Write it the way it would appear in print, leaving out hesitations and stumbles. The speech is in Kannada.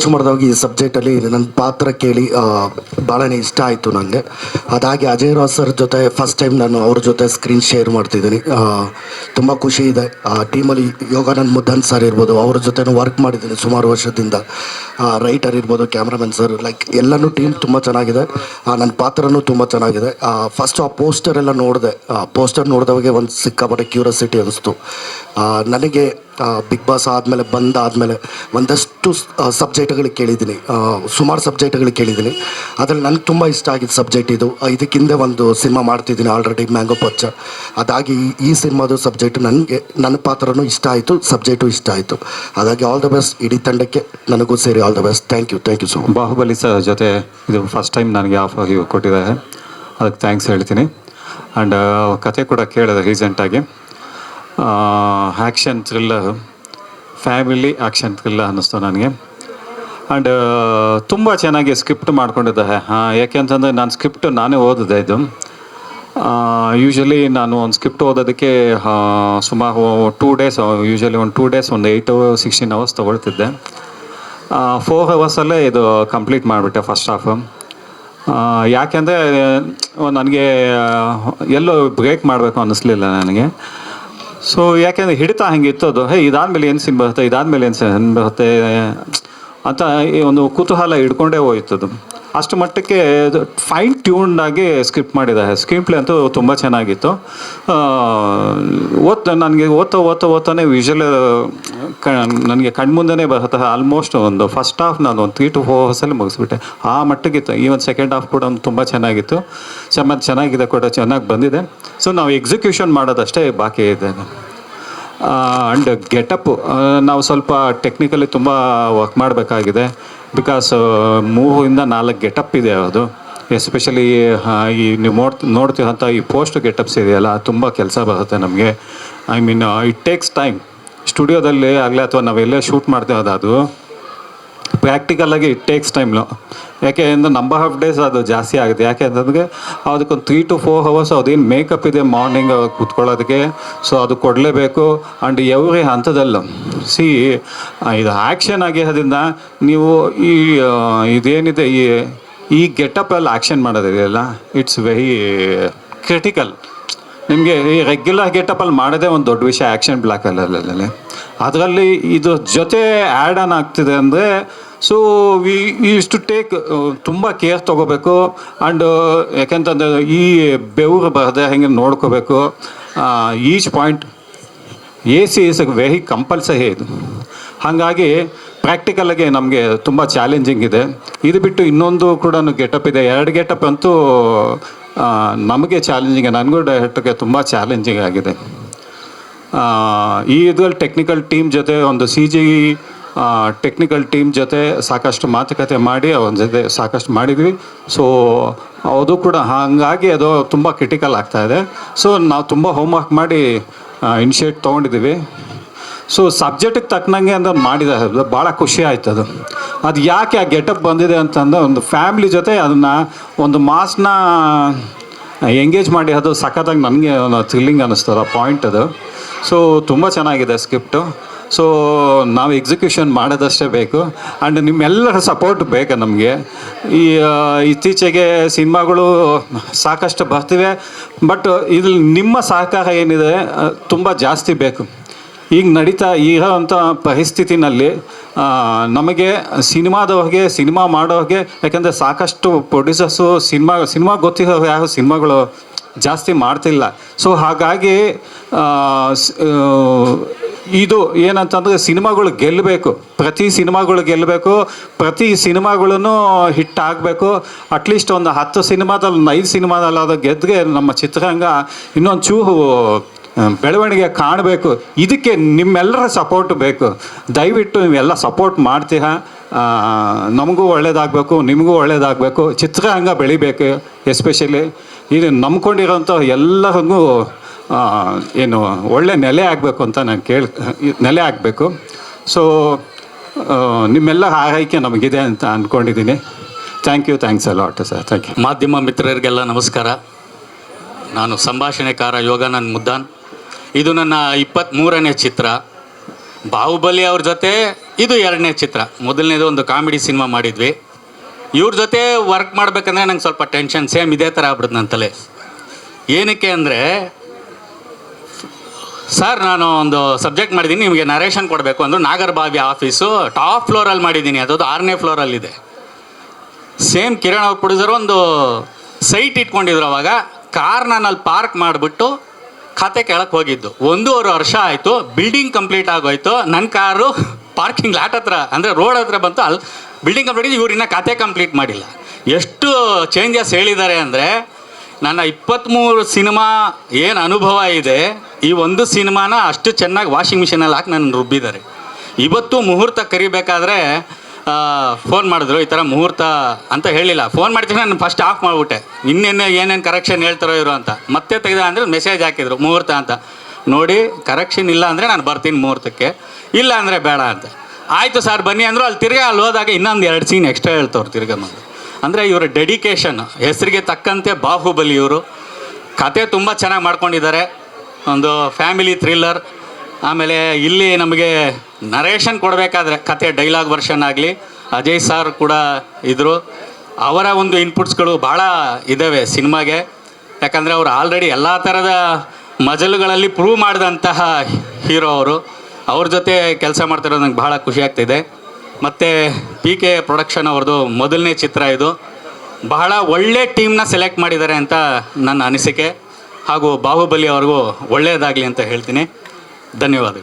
ಅಪ್ರೋಚ್ ಮಾಡಿದಾಗ ಈ ಸಬ್ಜೆಕ್ಟಲ್ಲಿ ನನ್ನ ಪಾತ್ರ ಕೇಳಿ ಭಾಳನೇ ಇಷ್ಟ ಆಯಿತು ನನಗೆ. ಅದಾಗಿ ಅಜಯ್ ರಾಜ್ ಸರ್ ಜೊತೆ ಫಸ್ಟ್ ಟೈಮ್ ನಾನು ಅವ್ರ ಜೊತೆ ಸ್ಕ್ರೀನ್ ಶೇರ್ ಮಾಡ್ತಿದ್ದೀನಿ. ತುಂಬ ಖುಷಿ ಇದೆ. ಟೀಮಲ್ಲಿ ಯೋಗಾನಂದ್ ಮುದ್ದನ್ ಸರ್ ಇರ್ಬೋದು, ಅವ್ರ ಜೊತೆ ವರ್ಕ್ ಮಾಡಿದ್ದೀನಿ ಸುಮಾರು ವರ್ಷದಿಂದ. ರೈಟರ್ ಇರ್ಬೋದು, ಕ್ಯಾಮ್ರಾಮನ್ ಸರ್, ಲೈಕ್ ಎಲ್ಲನೂ ಟೀಮ್ ತುಂಬ ಚೆನ್ನಾಗಿದೆ. ನನ್ನ ಪಾತ್ರನೂ ತುಂಬ ಚೆನ್ನಾಗಿದೆ. ಫಸ್ಟು ಆ ಪೋಸ್ಟರ್ ಎಲ್ಲ ನೋಡಿದೆ. ಪೋಸ್ಟರ್ ನೋಡಿದವಾಗೆ ಒಂದು ಸಿಕ್ಕಾಪಟ್ಟೆ ಕ್ಯೂರಿಯಾಸಿಟಿ ಅನಿಸ್ತು ನನಗೆ. ಬಿಗ್ ಬಾಸ್ ಆದಮೇಲೆ ಬಂದಾದಮೇಲೆ ಒಂದಷ್ಟು ಸಬ್ಜೆಕ್ಟ್ಗಳಿಗೆ ಕೇಳಿದ್ದೀನಿ, ಸುಮಾರು ಸಬ್ಜೆಕ್ಟ್ಗಳಿಗೆ ಕೇಳಿದ್ದೀನಿ. ಅದರಲ್ಲಿ ನನಗೆ ತುಂಬ ಇಷ್ಟ ಆಗಿದ್ದ ಸಬ್ಜೆಕ್ಟ್ ಇದು. ಇದಕ್ಕಿಂತ ಒಂದು ಸಿನಿಮಾ ಮಾಡ್ತಿದ್ದೀನಿ ಆಲ್ರೆಡಿ, ಮ್ಯಾಂಗೋ ಪಚ್ಚ. ಅದಾಗಿ ಈ ಸಿನಿಮಾದು ಸಬ್ಜೆಕ್ಟ್ ನನಗೆ, ನನ್ನ ಪಾತ್ರನೂ ಇಷ್ಟ ಆಯಿತು, ಸಬ್ಜೆಕ್ಟು ಇಷ್ಟ ಆಯಿತು. ಹಾಗಾಗಿ ಆಲ್ ದ ಬೆಸ್ಟ್ ಇಡೀ ತಂಡಕ್ಕೆ, ನನಗೂ ಸೇರಿ all the best. Thank you so much. Baahubali sir ಜೊತೆ ಇದು ಫಸ್ಟ್ ಟೈಮ್ ನನಗೆ ಆಫರ್ ಕೊಟ್ಟಿದ್ದಾರೆ, ಅದಕ್ಕೆ ಥ್ಯಾಂಕ್ಸ್ ಹೇಳ್ತೀನಿ. ಆ್ಯಂಡ್ ಕತೆ ಕೂಡ ಕೇಳಿದೆ ರೀಸೆಂಟಾಗಿ. Action thriller, family action thriller ಅನ್ನಿಸ್ತು ನನಗೆ. ಆ್ಯಂಡ್ ತುಂಬ ಚೆನ್ನಾಗಿ ಸ್ಕ್ರಿಪ್ಟ್ ಮಾಡ್ಕೊಂಡಿದ್ದಾರೆ. ಯಾಕೆಂತಂದರೆ ನಾನು ಸ್ಕ್ರಿಪ್ಟ್ ನಾನೇ ಓದಿದೆ. ಇದು ಯೂಶ್ವಲಿ ನಾನು ಒಂದು ಸ್ಕ್ರಿಪ್ಟ್ ಓದೋದಕ್ಕೆ ಸುಮಾರು 2 ಡೇಸ್, ಯೂಶ್ವಲಿ ಒಂದು 2 ಡೇಸ್, ಒಂದು 8-16 ಅವರ್ಸ್ ತೊಗೊಳ್ತಿದ್ದೆ. 4 ಅವರ್ಸಲ್ಲೇ ಇದು ಕಂಪ್ಲೀಟ್ ಮಾಡಿಬಿಟ್ಟೆ ಫಸ್ಟ್ ಹಾಫು. ಯಾಕೆಂದರೆ ನನಗೆ ಎಲ್ಲೋ ಬ್ರೇಕ್ ಮಾಡಬೇಕು ಅನ್ನಿಸ್ಲಿಲ್ಲ ನನಗೆ. ಸೊ ಯಾಕೆಂದರೆ ಹಿಡಿತಾ ಹಂಗೆ ಇತ್ತದು, ಇದಾದಮೇಲೆ ಏನು ಸೀನ್ ಬರುತ್ತೆ, ಇದಾದಮೇಲೆ ಏನು ಸೀನ್ ಬರುತ್ತೆ ಅಂತ ಒಂದು ಕುತೂಹಲ ಹಿಡ್ಕೊಂಡೇ ಹೋಯ್ತದು. ಅಷ್ಟು ಮಟ್ಟಕ್ಕೆ ಫೈನ್ ಟ್ಯೂನ್ಡಾಗಿ ಸ್ಕ್ರಿಪ್ಟ್ ಮಾಡಿದ್ದಾರೆ. ಸ್ಕ್ರೀನ್ ಪ್ಲೇ ಅಂತೂ ತುಂಬ ಚೆನ್ನಾಗಿತ್ತು. ನನಗೆ ಓದ್ತಾನೆ ವಿಷುವಲ್ ನನಗೆ ಕಣ್ಮುಂದೆನೇ ಬರುತ್ತೆ. ಆಲ್ಮೋಸ್ಟ್ ಒಂದು ಫಸ್ಟ್ ಹಾಫ್ ನಾನು ಒಂದು 3 to 4 ಅವರ್ಸಲ್ಲಿ ಮುಗಿಸ್ಬಿಟ್ಟೆ. ಆ ಮಟ್ಟಕ್ಕಿತ್ತು. ಈವನ್ ಸೆಕೆಂಡ್ ಹಾಫ್ ಕೂಡ ತುಂಬ ಚೆನ್ನಾಗಿತ್ತು. ಚೆನ್ನಾಗಿದೆ ಕೂಡ, ಚೆನ್ನಾಗಿ ಬಂದಿದೆ. ಸೊ ನಾವು ಎಕ್ಸಿಕ್ಯೂಷನ್ ಮಾಡೋದಷ್ಟೇ ಬಾಕಿ ಇದೆ. ಆ್ಯಂಡ್ ಗೆಟಪ್ಪು ನಾವು ಸ್ವಲ್ಪ ಟೆಕ್ನಿಕಲಿ ತುಂಬ ವರ್ಕ್ ಮಾಡಬೇಕಾಗಿದೆ. ಬಿಕಾಸ್ 3-4 ಗೆಟಪ್ ಇದೆ ಅದು. ಎಸ್ಪೆಷಲಿ ಈ ನೀವು ನೋಡ್ತಿರೋಂಥ ಈ ಪೋಸ್ಟ್ ಗೆಟಪ್ಸ್ ಇದೆಯಲ್ಲ, ತುಂಬ ಕೆಲಸ ಬರುತ್ತೆ ನಮಗೆ. I mean it takes time. ಸ್ಟುಡಿಯೋದಲ್ಲಿ ಆಗಲಿ ಅಥವಾ ನಾವೆಲ್ಲೇ ಶೂಟ್ ಮಾಡ್ತೀವಿ ಅದು ಪ್ರಾಕ್ಟಿಕಲಾಗಿ ಇಟ್ ಟೇಕ್ಸ್ ಟೈಮ್ನು. ಯಾಕೆ ಅಂದರೆ ನಂಬರ್ ಆಫ್ ಡೇಸ್ ಅದು ಜಾಸ್ತಿ ಆಗುತ್ತೆ. ಯಾಕೆ ಅಂತಂದರೆ ಅದಕ್ಕೊಂದು 3 to 4 ಅವರ್ಸ್ ಅದೇನು ಮೇಕಪ್ ಇದೆ ಮಾರ್ನಿಂಗ್ ಕೂತ್ಕೊಳ್ಳೋದಕ್ಕೆ, ಸೊ ಅದು ಕೊಡಲೇಬೇಕು. ಆ್ಯಂಡ್ ಎವ್ರಿ ಹಂತದಲ್ಲೂ ಇದು ಆ್ಯಕ್ಷನ್ ಆಗಿರೋದ್ರಿಂದ ನೀವು ಇದೇನಿದೆ ಈ ಗೆಟಪ್ಪಲ್ಲಿ ಆ್ಯಕ್ಷನ್ ಮಾಡೋದಿದೆಯಲ್ಲ, ಇಟ್ಸ್ ವೆರಿ ಕ್ರಿಟಿಕಲ್. ನಿಮಗೆ ಈ ರೆಗ್ಯುಲರ್ ಗೆಟಪ್ಪಲ್ಲಿ ಮಾಡೋದೇ ಒಂದು ದೊಡ್ಡ ವಿಷಯ ಆ್ಯಕ್ಷನ್ ಬ್ಲಾಕಲ್ಲಿ. ಅದರಲ್ಲಿ ಇದು ಜೊತೆ ಆ್ಯಡ್ ಆನ್ ಆಗ್ತಿದೆ ಅಂದರೆ, so we use to take ತುಂಬ ಕೇರ್ ತೊಗೋಬೇಕು. ಆ್ಯಂಡ್ ಯಾಕೆಂತಂದರೆ ಈ ಬೆವರು ಬರದೆ ಹಾಗೆ ನೋಡ್ಕೋಬೇಕು. Each point AC is very compulsory ಇದು. ಹಾಗಾಗಿ ಪ್ರಾಕ್ಟಿಕಲಾಗಿ ನಮಗೆ ತುಂಬ ಚಾಲೆಂಜಿಂಗ್ ಇದೆ. ಇದು ಬಿಟ್ಟು ಇನ್ನೊಂದು ಕೂಡ ಗೆಟಪ್ ಇದೆ. 2 ಗೆಟಪ್ ಅಂತೂ ನಮಗೆ ಚಾಲೆಂಜಿಂಗ್, ನನಗೂ ಡೈರೆಕ್ಟ್ಗೆ ತುಂಬ ಚಾಲೆಂಜಿಂಗ್ ಆಗಿದೆ. ಈ ಇದ್ರಲ್ಲಿ ಟೆಕ್ನಿಕಲ್ ಟೀಮ್ ಜೊತೆ ಒಂದು CG ಟೆಕ್ನಿಕಲ್ ಟೀಮ್ ಜೊತೆ ಸಾಕಷ್ಟು ಮಾತುಕತೆ ಮಾಡಿ ಅವನ ಜೊತೆ ಸಾಕಷ್ಟು ಮಾಡಿದ್ವಿ. ಸೊ ಅದು ಕೂಡ ಹಾಗಾಗಿ ಅದು ತುಂಬ ಕ್ರಿಟಿಕಲ್ ಆಗ್ತಾಯಿದೆ. ಸೊ ನಾವು ತುಂಬ ಹೋಮ್ವರ್ಕ್ ಮಾಡಿ ಇನಿಷಿಯೇಟ್ ತೊಗೊಂಡಿದ್ದೀವಿ. ಸೊ ಸಬ್ಜೆಕ್ಟಿಗೆ ತಕ್ಕನಂಗೆ ಅಂತ ಮಾಡಿದ್ದಾರೆ. ಭಾಳ ಖುಷಿ ಆಯ್ತು ಅದು. ಅದು ಯಾಕೆ ಆ ಗೆಟಪ್ ಬಂದಿದೆ ಅಂತಂದ್ರೆ, ಒಂದು ಫ್ಯಾಮ್ಲಿ ಜೊತೆ ಅದನ್ನು ಒಂದು ಮಾಸ್ನ ಎಂಗೇಜ್ ಮಾಡಿ ಅದು ಸಖತ್ತಾಗಿ ನನಗೆ ಒಂದು ಥ್ರಿಲ್ಲಿಂಗ್ ಅನ್ನಿಸ್ತದೆ ಪಾಯಿಂಟ್ ಅದು. ಸೊ ತುಂಬ ಚೆನ್ನಾಗಿದೆ ಸ್ಕ್ರಿಪ್ಟು. ಸೊ ನಾವು ಎಕ್ಸಿಕ್ಯೂಷನ್ ಮಾಡೋದಷ್ಟೇ ಬೇಕು. ಆ್ಯಂಡ್ ನಿಮ್ಮೆಲ್ಲರ ಸಪೋರ್ಟ್ ಬೇಕು ನಮಗೆ. ಇತ್ತೀಚೆಗೆ ಸಿನಿಮಾಗಳು ಸಾಕಷ್ಟು ಬರ್ತಿವೆ, ಬಟ್ ಇಲ್ಲಿ ನಿಮ್ಮ ಸಹಕಾರ ಏನಿದೆ ತುಂಬ ಜಾಸ್ತಿ ಬೇಕು. ಈಗ ನಡೀತಾ ಇರೋವಂಥ ಪರಿಸ್ಥಿತಿನಲ್ಲಿ ನಮಗೆ ಸಿನಿಮಾ ಮಾಡೋರಿಗೆ, ಯಾಕೆಂದರೆ ಸಾಕಷ್ಟು ಪ್ರೊಡ್ಯೂಸರ್ಸು ಸಿನಿಮಾ ಗೊತ್ತಿರೋ ಯಾರು ಸಿನಿಮಾಗಳು ಜಾಸ್ತಿ ಮಾಡ್ತಿಲ್ಲ. ಸೊ ಹಾಗಾಗಿ ಇದು ಏನಂತಂದರೆ ಸಿನಿಮಾಗಳು ಗೆಲ್ಲಬೇಕು, ಪ್ರತಿ ಸಿನಿಮಾಗಳನ್ನು ಹಿಟ್ ಆಗಬೇಕು. ಅಟ್ಲೀಸ್ಟ್ ಒಂದು 10 ಸಿನಿಮಾದಲ್ಲಿ 5 ಸಿನಿಮಾದಲ್ಲಿ ಅದು ಗೆದ್ದರೆ ನಮ್ಮ ಚಿತ್ರರಂಗ ಇನ್ನೊಂದು ಚೂರು ಬೆಳವಣಿಗೆ ಕಾಣಬೇಕು. ಇದಕ್ಕೆ ನಿಮ್ಮೆಲ್ಲರ ಸಪೋರ್ಟ್ ಬೇಕು. ದಯವಿಟ್ಟು ನೀವೆಲ್ಲ ಸಪೋರ್ಟ್ ಮಾಡ್ತೀರಾ. ನಮಗೂ ಒಳ್ಳೇದಾಗಬೇಕು, ನಿಮಗೂ ಒಳ್ಳೇದಾಗಬೇಕು, ಚಿತ್ರರಂಗ ಬೆಳಿಬೇಕು. ಎಸ್ಪೆಷಲಿ ಇದು ನಂಬ್ಕೊಂಡಿರೋಂಥ ಎಲ್ಲರಿಗೂ ಏನು ಒಳ್ಳೆ ನೆಲೆ ಆಗಬೇಕು ಅಂತ ನಾನು ನೆಲೆ ಆಗಬೇಕು. ಸೊ ನಿಮ್ಮೆಲ್ಲ ಆರೈಕೆ ನಮಗಿದೆ ಅಂತ ಅಂದ್ಕೊಂಡಿದ್ದೀನಿ. Thanks a lot sir. Thank you. ಮಾಧ್ಯಮ ಮಿತ್ರರಿಗೆಲ್ಲ ನಮಸ್ಕಾರ. ನಾನು ಸಂಭಾಷಣೆಕಾರ ಯೋಗಾನಂದ್ ಮುದ್ದಾನ್. ಇದು ನನ್ನ 23ನೇ ಚಿತ್ರ. ಬಾಹುಬಲಿ ಅವ್ರ ಜೊತೆ ಇದು ಎರಡನೇ ಚಿತ್ರ. ಮೊದಲನೇದು ಒಂದು ಕಾಮಿಡಿ ಸಿನಿಮಾ ಮಾಡಿದ್ವಿ. ಇವ್ರ ಜೊತೆ ವರ್ಕ್ ಮಾಡ್ಬೇಕಂದ್ರೆ ನಂಗೆ ಸ್ವಲ್ಪ ಟೆನ್ಷನ್, ಸೇಮ್ ಇದೇ ಥರ ಆಗ್ಬಿಡುತ್ತೆ ನನ್ನ ತಲೆ. ಏನಕ್ಕೆ ಅಂದರೆ, ಸರ್ ನಾನು ಒಂದು ಸಬ್ಜೆಕ್ಟ್ ಮಾಡಿದ್ದೀನಿ, ನಿಮಗೆ ನರೇಷನ್ ಕೊಡಬೇಕು ಅಂದರು. ನಾಗರಬಾವಿ ಆಫೀಸು ಟಾಪ್ ಫ್ಲೋರಲ್ಲಿ ಮಾಡಿದ್ದೀನಿ, ಅದು 6ನೇ ಫ್ಲೋರಲ್ಲಿದೆ. ಸೇಮ್ ಕಿರಣ್ ಅವ್ರ ಪ್ರೊಡ್ಯೂಸರು ಒಂದು ಸೈಟ್ ಇಟ್ಕೊಂಡಿದ್ರು. ಅವಾಗ ಕಾರ್ ನಾನು ಅಲ್ಲಿ ಪಾರ್ಕ್ ಮಾಡಿಬಿಟ್ಟು ಖಾತೆ ಕೆಳಕ್ಕೆ ಹೋಗಿದ್ದು. 1.5 ವರ್ಷ ಆಯಿತು, ಬಿಲ್ಡಿಂಗ್ ಕಂಪ್ಲೀಟ್ ಆಗೋಯ್ತು. ನನ್ನ ಕಾರು ಪಾರ್ಕಿಂಗ್ ಲಾಟ್ ಹತ್ರ, ಅಂದರೆ ರೋಡ್ ಹತ್ರ ಬಂತು. ಅಲ್ಲಿ ಬಿಲ್ಡಿಂಗ್ ಕಂಪ್ಲೀಟ್, ಇವ್ರಿನ್ನ ಖಾತೆ ಕಂಪ್ಲೀಟ್ ಮಾಡಿಲ್ಲ. ಎಷ್ಟು ಚೇಂಜಸ್ ಹೇಳಿದ್ದಾರೆ ಅಂದರೆ, ನನ್ನ 23 ಸಿನಿಮಾ ಏನು ಅನುಭವ ಇದೆ, ಈ ಒಂದು ಸಿನಿಮಾನ ಅಷ್ಟು ಚೆನ್ನಾಗಿ ವಾಷಿಂಗ್ ಮಿಷಿನಲ್ಲಿ ಹಾಕಿ ನನ್ನ ರುಬ್ಬಿದ್ದಾರೆ. ಇವತ್ತು ಮುಹೂರ್ತ ಕರಿಬೇಕಾದ್ರೆ ಫೋನ್ ಮಾಡಿದ್ರು, ಈ ಥರ ಮುಹೂರ್ತ ಅಂತ ಹೇಳಿಲ್ಲ. ಫೋನ್ ಮಾಡ್ತೀನಿ, ನಾನು ಫಸ್ಟ್ ಆಫ್ ಮಾಡಿಬಿಟ್ಟೆ, ಇನ್ನೇನು ಏನೇನು ಕರೆಕ್ಷನ್ ಹೇಳ್ತಾರೋ ಇರೋ ಅಂತ. ಮತ್ತೆ ತೆಗೆದ ಅಂದರೆ ಮೆಸೇಜ್ ಹಾಕಿದ್ರು ಮುಹೂರ್ತ ಅಂತ. ನೋಡಿ, ಕರೆಕ್ಷನ್ ಇಲ್ಲ ಅಂದರೆ ನಾನು ಬರ್ತೀನಿ ಮುಹೂರ್ತಕ್ಕೆ, ಇಲ್ಲ ಅಂದರೆ ಬೇಡ ಅಂತ. ಆಯಿತು ಸರ್ ಬನ್ನಿ ಅಂದರು. ಅಲ್ಲಿ ತಿರ್ಗಾ ಅಲ್ಲಿ ಹೋದಾಗ ಇನ್ನೊಂದು 2 ಸೀನ್ ಎಕ್ಸ್ಟ್ರಾ ಹೇಳ್ತವ್ರು ತಿರ್ಗಾ ಬಂದು. ಅಂದರೆ ಇವರ ಡೆಡಿಕೇಶನ್, ಹೆಸರಿಗೆ ತಕ್ಕಂತೆ ಬಾಹುಬಲಿ ಇವರು ಕತೆ ತುಂಬ ಚೆನ್ನಾಗಿ ಮಾಡ್ಕೊಂಡಿದ್ದಾರೆ. ಒಂದು ಫ್ಯಾಮಿಲಿ ಥ್ರಿಲ್ಲರ್. ಆಮೇಲೆ ಇಲ್ಲಿ ನಮಗೆ ನರೇಷನ್ ಕೊಡಬೇಕಾದ್ರೆ ಕತೆ ಡೈಲಾಗ್ ವರ್ಷನ್ ಆಗಲಿ, ಅಜಯ್ ಸರ್ ಕೂಡ ಇದ್ದರು. ಅವರ ಒಂದು ಇನ್ಪುಟ್ಸ್ಗಳು ಭಾಳ ಇದ್ದಾವೆ ಸಿನಿಮಾಗೆ. ಯಾಕಂದರೆ ಅವರು ಆಲ್ರೆಡಿ ಎಲ್ಲ ಥರದ ಮಜಲುಗಳಲ್ಲಿ ಪ್ರೂವ್ ಮಾಡಿದಂತಹ ಹೀರೋ ಅವರು. ಅವ್ರ ಜೊತೆ ಕೆಲಸ ಮಾಡ್ತಿರೋದು ನಂಗೆ ಭಾಳ ಖುಷಿ ಆಗ್ತಿದೆ. ಮತ್ತು PK ಪ್ರೊಡಕ್ಷನ್ ಅವ್ರದ್ದು ಮೊದಲನೇ ಚಿತ್ರ ಇದು. ಬಹಳ ಒಳ್ಳೆ ಟೀಮ್ನ ಸೆಲೆಕ್ಟ್ ಮಾಡಿದ್ದಾರೆ ಅಂತ ನನ್ನ ಅನಿಸಿಕೆ. ಹಾಗೂ ಬಾಹುಬಲಿ ಅವ್ರಿಗೂ ಒಳ್ಳೆಯದಾಗಲಿ ಅಂತ ಹೇಳ್ತೀನಿ. ಧನ್ಯವಾದಗಳು.